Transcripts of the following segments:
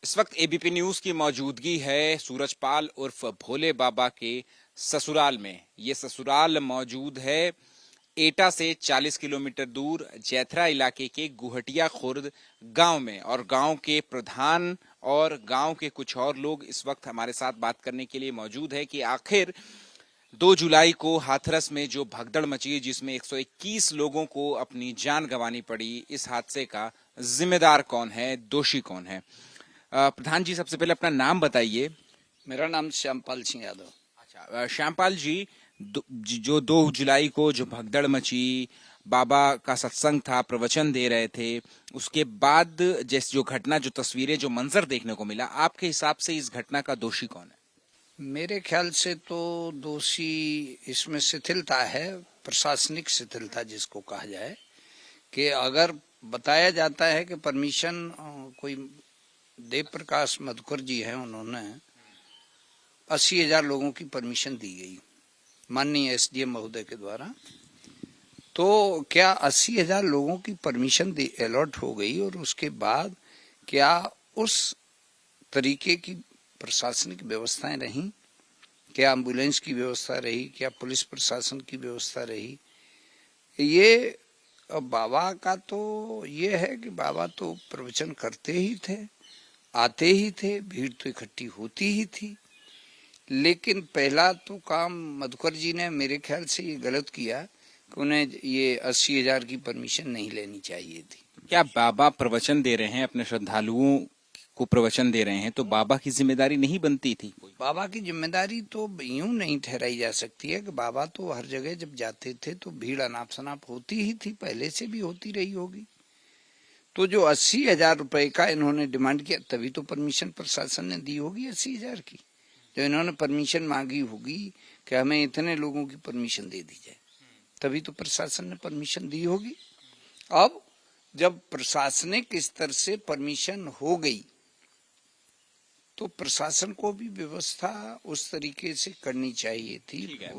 इस वक्त ABP news की मौजूदगी है सूरजपाल उर्फ भोले बाबा के ससुराल में। ये ससुराल मौजूद है एटा से 40 किलोमीटर दूर जैथरा इलाके के गुहटिया खुर्द गांव में। और गांव के प्रधान और गांव के कुछ और लोग इस वक्त हमारे साथ बात करने के लिए मौजूद है कि आखिर 2 जुलाई को हाथरस में जो भगदड़ मची, जिसमें 121 लोगों को अपनी जान गंवानी पड़ी, इस हादसे का जिम्मेदार कौन है, दोषी कौन है। प्रधान जी, सबसे पहले अपना नाम बताइए। मेरा नाम श्यामपाल सिंह यादव। अच्छा, श्यामपाल जी, जो 2 जुलाई को जो भगदड़ मची, बाबा का सत्संग था, प्रवचन दे रहे थे, उसके बाद जैसे जो घटना, जो तस्वीरें, जो मंजर देखने को मिला, आपके हिसाब से इस घटना का दोषी कौन है? मेरे ख्याल से तो दोषी इसमें शिथिलता है, प्रशासनिक शिथिलता जिसको कहा जाए। कि अगर बताया जाता है कि परमिशन कोई देव प्रकाश मधुकर जी हैं, उन्होंने 80,000 लोगों की परमिशन दी गई माननीय एसडीएम महोदय के द्वारा। तो क्या 80,000 लोगों की परमिशन अलॉट हो गई और उसके बाद क्या उस तरीके की प्रशासनिक व्यवस्थाएं रहीं? क्या एम्बुलेंस की व्यवस्था रही? क्या पुलिस प्रशासन की व्यवस्था रही? ये बाबा का तो ये है कि बाबा तो प्रवचन करते ही थे, आते ही थे, भीड़ तो इकट्ठी होती ही थी। लेकिन पहला तो काम मधुकर जी ने मेरे ख्याल से ये गलत किया कि उन्हें ये 80,000 की परमिशन नहीं लेनी चाहिए थी। क्या बाबा प्रवचन दे रहे हैं, अपने श्रद्धालुओं को प्रवचन दे रहे हैं, तो बाबा की जिम्मेदारी नहीं बनती थी? बाबा की जिम्मेदारी तो यूं नहीं ठहराई जा सकती है कि बाबा तो हर जगह जब जाते थे तो भीड़ अनाप शनाप होती ही थी, पहले से भी होती रही होगी। तो जो 80,000 रुपए का इन्होंने डिमांड किया, तभी तो परमिशन प्रशासन ने दी होगी 80,000 की। जो इन्होंने परमिशन मांगी होगी कि हमें इतने लोगों की परमिशन दे दी जाए, तभी तो प्रशासन ने परमिशन दी होगी। अब जब प्रशासनिक स्तर से परमिशन हो गई तो प्रशासन को भी व्यवस्था उस तरीके से करनी चाहिए थी।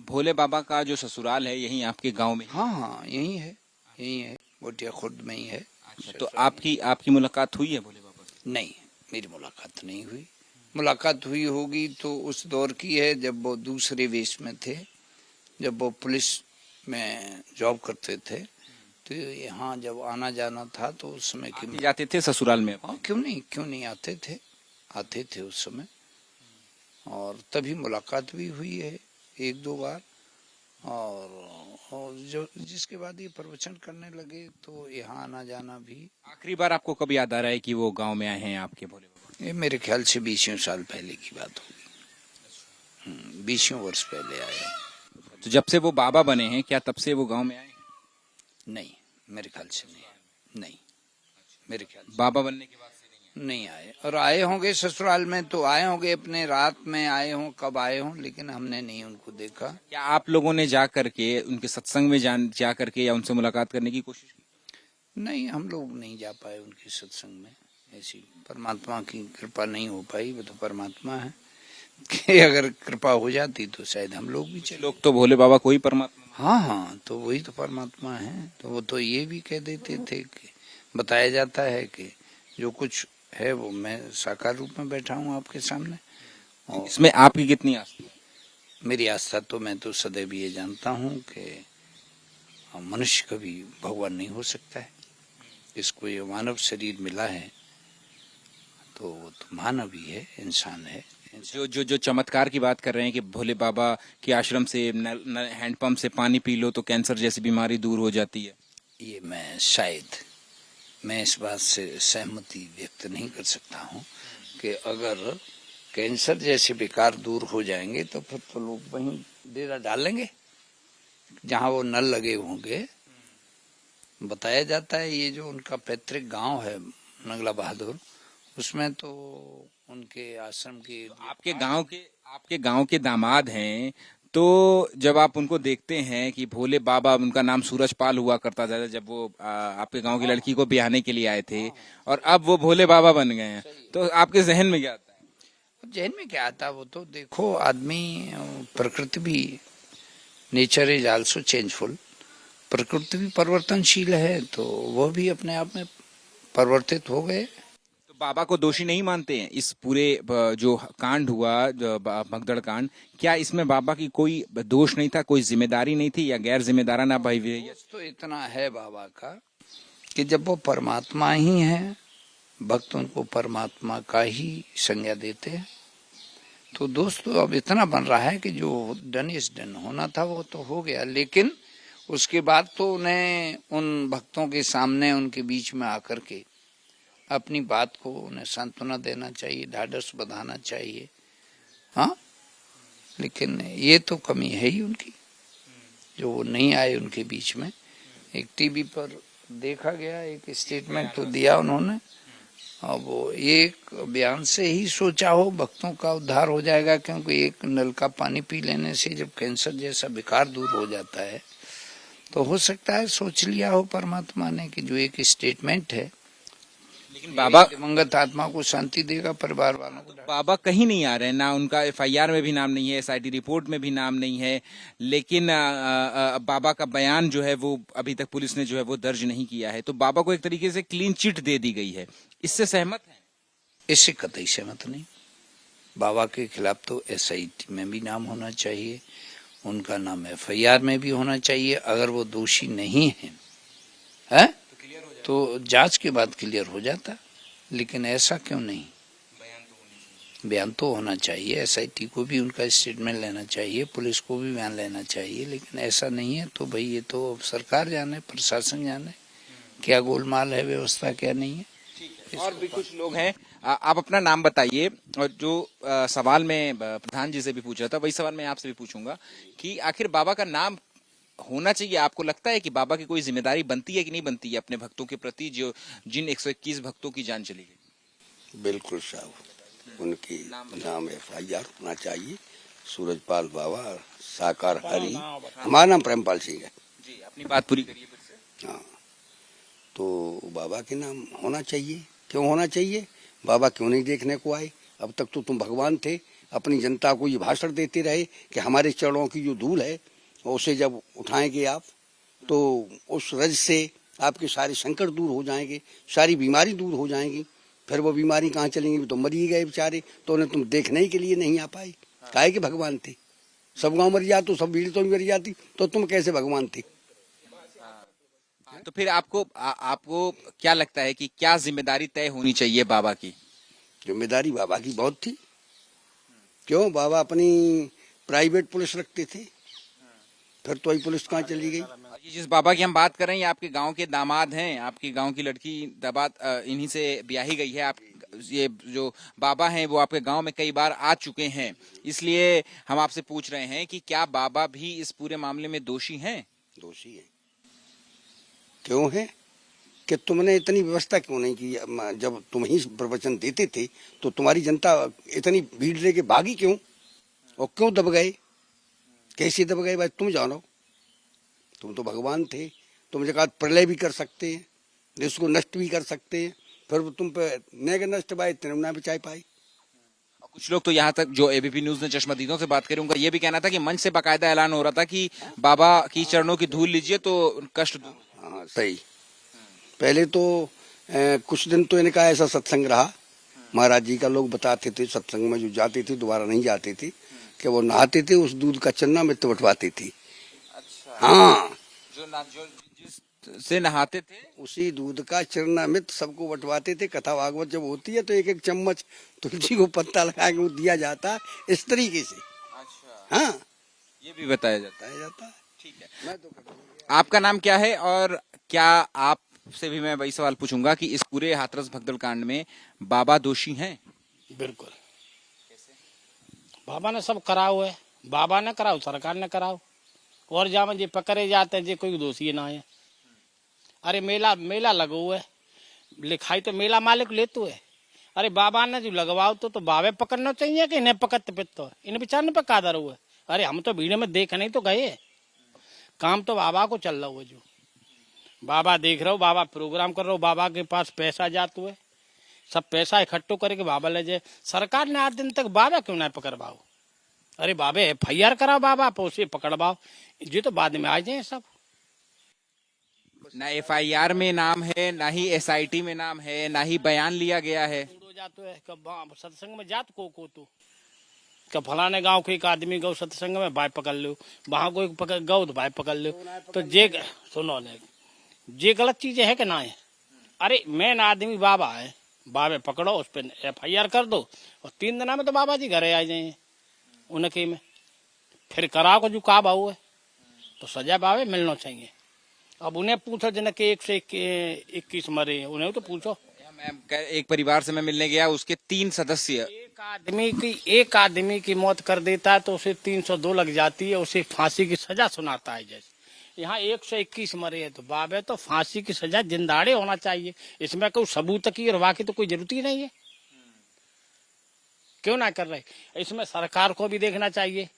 भोले बाबा का जो ससुराल है यही आपके गांव में? हाँ हाँ, यही है, यही है, गोटिया खुर्द में ही है। अच्छा, तो आपकी मुलाकात हुई है भोले बाबा से? नहीं, मेरी मुलाकात नहीं हुई। मुलाकात हुई होगी तो उस दौर की है जब वो दूसरे वेश में थे, जब वो पुलिस में जॉब करते थे। तो यहाँ जब आना जाना था तो उस समय की जाते थे ससुराल में? हाँ, क्यों नहीं आते थे उस समय। और तभी मुलाकात भी हुई है 1-2 बार। और जो जिसके बाद ये प्रवचन करने लगे तो यहाँ आना जाना भी। आखिरी बार आपको कब याद आ रहा है कि वो गांव में आए हैं आपके भोले बाबा? ये मेरे ख्याल से 20 साल पहले की बात होगी। 20 वर्ष पहले आया। तो जब से वो बाबा बने हैं, क्या तब से वो गांव में आए? नहीं, मेरे ख्याल से नहीं, मेरे ख्याल से बाबा बनने के बाद से नहीं आए। और आए होंगे ससुराल में तो आए होंगे, अपने रात में आए हों, कब आए हों, लेकिन हमने नहीं उनको देखा। क्या आप लोगों ने जा करके उनके सत्संग में जा करके या उनसे मुलाकात करने की कोशिश की? नहीं, हम लोग नहीं जा पाए उनके सत्संग में। ऐसी परमात्मा की कृपा नहीं हो पाई, वो तो परमात्मा है कि अगर कृपा हो जाती तो शायद हम लोग भी चले। लोग तो भोले बाबा को ही परमात्मा। हाँ हाँ, तो वही तो परमात्मा है। तो वो तो ये भी कह देते थे कि बताया जाता है कि जो कुछ है वो मैं साकार रूप में बैठा हूँ आपके सामने। और इसमें आपकी कितनी आस्था है? मेरी आस्था तो मैं तो सदैव ये जानता हूँ कि मनुष्य कभी भगवान नहीं हो सकता है। इसको ये मानव शरीर मिला है तो वो तो मानव ही है, इंसान है। जो चमत्कार की बात कर रहे हैं कि भोले बाबा के आश्रम से हैंडपंप से पानी पी लो तो कैंसर जैसी बीमारी दूर हो जाती है, ये मैं इस बात से सहमति व्यक्त नहीं कर सकता हूँ कि अगर कैंसर जैसे विकार दूर हो जाएंगे तो फिर तो लोग वहीं डेरा डालेंगे जहाँ वो नल लगे होंगे। बताया जाता है ये जो उनका पैतृक गांव है नगला बहादुर, उसमें तो उनके आश्रम के आपके गांव के दामाद हैं। तो जब आप उनको देखते हैं कि भोले बाबा, उनका नाम सूरजपाल हुआ करता था जब वो आपके गांव की लड़की को ब्याहने के लिए आए थे, और अब वो भोले बाबा बन गए हैं, तो आपके जहन में क्या आता है? जहन में क्या आता है, वो तो देखो आदमी, प्रकृति भी, नेचर इज आल्सो चेंजफुल, प्रकृति भी परिवर्तनशील है, तो वह भी अपने आप में परिवर्तित हो गए। तो बाबा को दोषी नहीं मानते हैं इस पूरे जो कांड हुआ, जो भगदड़ कांड, क्या इसमें बाबा की कोई दोष नहीं था, कोई जिम्मेदारी नहीं थी, या गैर जिम्मेदाराना बिहेवियर? तो इतना है बाबा का कि जब वो परमात्मा ही है, भक्त उनको परमात्मा का ही संज्ञा देते हैं, तो दोस्त तो अब इतना बन रहा है कि जो डन इज डन, होना था वो तो हो गया। लेकिन उसके बाद तो उन्हें उन भक्तों के सामने, उनके बीच में आकर के अपनी बात को उन्हें सांत्वना देना चाहिए, ढाढ़स बंधाना चाहिए। हाँ, लेकिन ये तो कमी है ही उनकी, जो वो नहीं आए उनके बीच में। एक टीवी पर देखा गया, एक स्टेटमेंट तो दिया उन्होंने, और वो एक बयान से ही सोचा हो भक्तों का उद्धार हो जाएगा, क्योंकि एक नल का पानी पी लेने से जब कैंसर जैसा विकार दूर हो जाता है, तो हो सकता है सोच लिया हो परमात्मा ने कि जो एक स्टेटमेंट है, लेकिन बाबा, दिवंगत आत्मा को शांति देगा, परिवार वालों को। बाबा कहीं नहीं आ रहे, ना उनका एफआईआर में भी नाम नहीं है, एसआईटी रिपोर्ट में भी नाम नहीं है, लेकिन बाबा का बयान जो है वो अभी तक पुलिस ने जो है वो दर्ज नहीं किया है, तो बाबा को एक तरीके से क्लीन चिट दे दी गई है। इससे सहमत है? इससे कतई सहमत नहीं। बाबा के खिलाफ तो एसआईटी में भी नाम होना चाहिए, उनका नाम एफआईआर में भी होना चाहिए। अगर वो दोषी नहीं है तो जांच के बाद क्लियर हो जाता, लेकिन ऐसा क्यों नहीं? बयान तो होना चाहिए, एसआईटी को भी उनका स्टेटमेंट लेना चाहिए, पुलिस को भी बयान लेना चाहिए, लेकिन ऐसा नहीं है। तो भाई ये तो सरकार जाने, प्रशासन जाने क्या गोलमाल है, व्यवस्था क्या नहीं है। और भी कुछ लोग हैं, आप अपना नाम बताइए, और जो सवाल मैं प्रधान जी से भी पूछ रहा था वही सवाल मैं आपसे भी पूछूंगा कि आखिर बाबा का नाम होना चाहिए। आपको लगता है कि बाबा की कोई जिम्मेदारी बनती है कि नहीं बनती है अपने भक्तों के प्रति, जो जिन 121 भक्तों की जान चली गई? बिल्कुल साहब, उनकी नाम एफआईआर होना चाहिए। सूरजपाल बाबा, साकार हरि। हमारा नाम प्रेमपाल सिंह है जी। अपनी बात पूरी करिए फिर से। हाँ, तो बाबा के नाम होना चाहिए। क्यों होना चाहिए? बाबा क्यों नहीं देखने को आए? अब तक तो तुम भगवान थे, अपनी जनता को ये भाषण देते रहे कि हमारे चरणों की जो धूल है उसे जब उठाएंगे आप, तो उस रज से आपके सारे संकट दूर हो जाएंगे, सारी बीमारी दूर हो जाएंगी। फिर वो बीमारी कहाँ चलेंगी? तो मर ही गए बेचारे, तो उन्हें तुम देखने ही के लिए नहीं आ पाए। काहे के भगवान थे? सब गांव मर जाते तो सब भीड़ तो मर जाती, तो तुम कैसे भगवान थे? तो फिर आपको क्या लगता है कि क्या जिम्मेदारी तय होनी चाहिए बाबा की? जिम्मेदारी बाबा की बहुत थी। क्यों? बाबा अपनी प्राइवेट पुलिस रखते थे, फिर तो वही पुलिस कहाँ चली गई? ये जिस बाबा की हम बात कर रहे हैं, ये आपके गांव के दामाद हैं, आपकी गांव की लड़की दामाद, इन्हीं से ब्याही गई है। आप ये जो बाबा हैं वो आपके गांव में कई बार आ चुके हैं, इसलिए हम आपसे पूछ रहे हैं कि क्या बाबा भी इस पूरे मामले में दोषी हैं? दोषी है। क्यों है? कि तुमने इतनी व्यवस्था क्यों नहीं की? जब तुम ही प्रवचन देते थे तो तुम्हारी जनता इतनी भीड़ लेके भागी क्यों? और क्यों दब गए? कैसे दब गए भाई तुम जानो। तुम तो भगवान थे, तुम जगह प्रलय भी कर सकते हैं, देश को नष्ट भी कर सकते हैं, फिर तुम पे नेग नष्ट भाई ना बचाए पाए। कुछ लोग तो यहाँ तक, जो एबीपी न्यूज ने चश्मदीदों से बात करी, उनका ये भी कहना था कि मंच से बाकायदा ऐलान हो रहा था कि बाबा की चरणों की धूल लीजिए तो कष्ट दूर। हाँ सही। पहले तो कुछ दिन तो इनका ऐसा सत्संग रहा, महाराज जी का लोग बताते थे, सत्संग में जो जाते थे दोबारा नहीं जाते थे, कि वो नहाते थे उस दूध का चन्ना मित्र बटवाते थे। अच्छा। हाँ, जो जिस से नहाते थे उसी दूध का चरणामृत सबको बंटवाते थे। कथा भागवत जब होती है तो एक एक चम्मच तुलसी को पत्ता लगा के दिया जाता इस तरीके से। अच्छा। हाँ, ये भी बताया जाता है। ठीक है। मैं तो आपका नाम क्या है, और क्या आपसे भी मैं वही सवाल पूछूंगा कि इस पूरे हाथरस भगदड़ कांड में बाबा दोषी हैं? बिल्कुल। बाबा ने सब कराओ है, बाबा ने कराओ, सरकार ने कराओ, और जहाँ जे पकड़े जाते हैं जे कोई दोषी ना है। अरे मेला लगो है, लिखाई तो मेला मालिक लेते है। अरे बाबा ने जो लगवाओ तो बाबे पकड़ना चाहिए कि इन्हें पकड़ते पितो इन बेचारे पे कादर हुआ। अरे हम तो भीड़ में देख नहीं तो गए, काम तो बाबा को चल रहा हुआ, जो बाबा देख रहे हो, बाबा प्रोग्राम कर रहे हो, बाबा के पास पैसा जाते हुए, सब पैसा इकट्ठो करके बाबा ले जाए। सरकार ने 8 दिन तक बाबा क्यों ना पकड़वाओ? अरे बाबे एफआईआर कराओ, बाबा पोसे पकड़वाओ, ये तो बाद में आ जाए सब। ना FIR में नाम है, ना ही SIT में नाम है, ना ही बयान लिया गया है। हो जातो है कब सत्संग में जात को तो कब फलाने गांव के एक आदमी गौ सत्संग में भाई पकड़ लो, वहां कोई पकड़ गौ तो भाई पकड़ लो, तो जे सुनो ने जे गलत चीजें है कि ना है। अरे मेन आदमी बाबा है, बाबे पकड़ो उस पर FIR कर दो और 3 दिन में तो बाबा जी घरे आ जाए उनके में, फिर करा को जो का बाबू है तो सजा बाबे मिलना चाहिए। अब उन्हें पूछो जिनके 121 मरे उन्हें तो पूछो। एक परिवार से मैं मिलने गया, उसके 3 सदस्य, एक आदमी की मौत कर देता है तो उसे 302 लग जाती है, उसे फांसी की सजा सुनाता है। जैसे यहाँ 121 मरे हैं तो बाबे तो फांसी की सजा जिंदाड़े होना चाहिए। इसमें कोई सबूत की और वाकई तो कोई जरूरत ही नहीं है, क्यों ना कर रहे। इसमें सरकार को भी देखना चाहिए,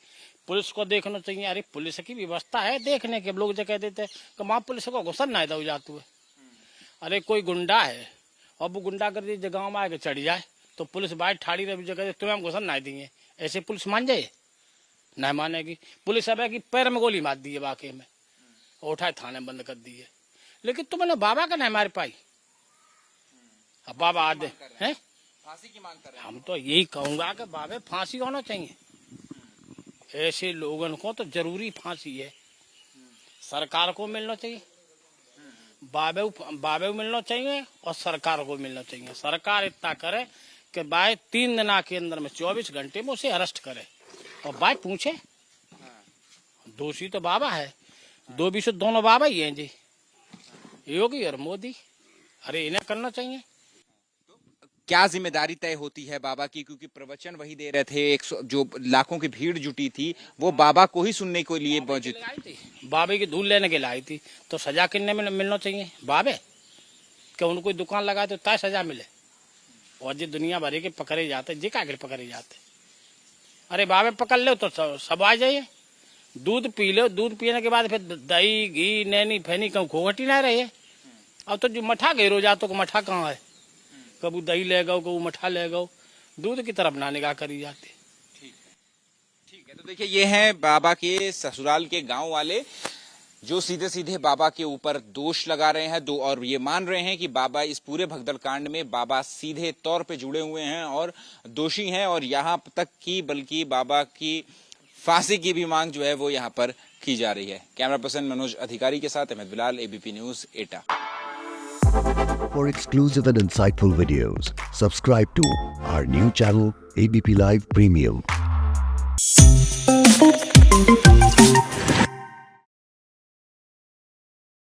पुलिस को देखना चाहिए। अरे पुलिस की व्यवस्था है देखने के, लोग जो कह देते हैं कि माँ पुलिस को घुसन ना दो जातू है। अरे कोई गुंडा है और वो गुंडा कर दी गाँव में आके चढ़ जाए तो पुलिस बाहर ठाड़ी रही जगह तुम्हें घुसन ना देंगे, ऐसे पुलिस मान जाए? नहीं मानेगी। पुलिस अब है कि पैर में गोली मार दी है वाकई में, उठाए थाने बंद कर दिए, लेकिन तुमने बाबा का नहीं मार पाई। अब बाबा आदे हैं फांसी की मांग कर रहे हैं। हम तो यही कहूंगा कि बाबे फांसी होना चाहिए, ऐसे लोगों को तो जरूरी फांसी है। सरकार को मिलना चाहिए, बाबे मिलना चाहिए और सरकार को मिलना चाहिए। सरकार इतना करे कि भाई 3 दिन के अंदर में 24 घंटे में उसे अरेस्ट करे और भाई पूछे। दोषी तो बाबा है, 2 दोनों बाबा ही हैं जी, योगी और मोदी। अरे इन्हें करना चाहिए। क्या जिम्मेदारी तय होती है बाबा की, क्योंकि प्रवचन वही दे रहे थे, जो लाखों की भीड़ जुटी थी वो बाबा को ही सुनने के लिए मौजूद थी। बाबे की धूल लेने के लिए आई थी, तो सजा किन्ने में मिलना चाहिए? बाबे क्या उनको दुकान लगाए तो तय सजा मिले? और जी दुनिया भरे के पकड़े जाते, जी का पकड़े जाते। अरे बाबे पकड़ लो तो सब आ जाइए, दूध पी लो, दूध पीने के बाद फिर दही घी नैनी फैनी कहूँ खोगटी ना रही है। अब तो जो मठा घेरो जातो, मठा कहाँ है? कबू दही ले गो, कबू मठा ले गो, दूध की तरफ ना निगाह करी जाती। ठीक है, तो देखिए ये हैं बाबा के ससुराल के गांव वाले जो सीधे सीधे बाबा के ऊपर दोष लगा रहे हैं और ये मान रहे हैं कि बाबा इस पूरे भगदड़ कांड में बाबा सीधे तौर पे जुड़े हुए हैं और दोषी हैं, और यहाँ तक कि बल्कि बाबा की फांसी की भी मांग जो है वो यहाँ पर की जा रही है। कैमरा पर्सन मनोज अधिकारी के साथ Ahmad Bilal, ABP news, Etah. For exclusive and insightful videos, subscribe to our new channel ABP Live Premium.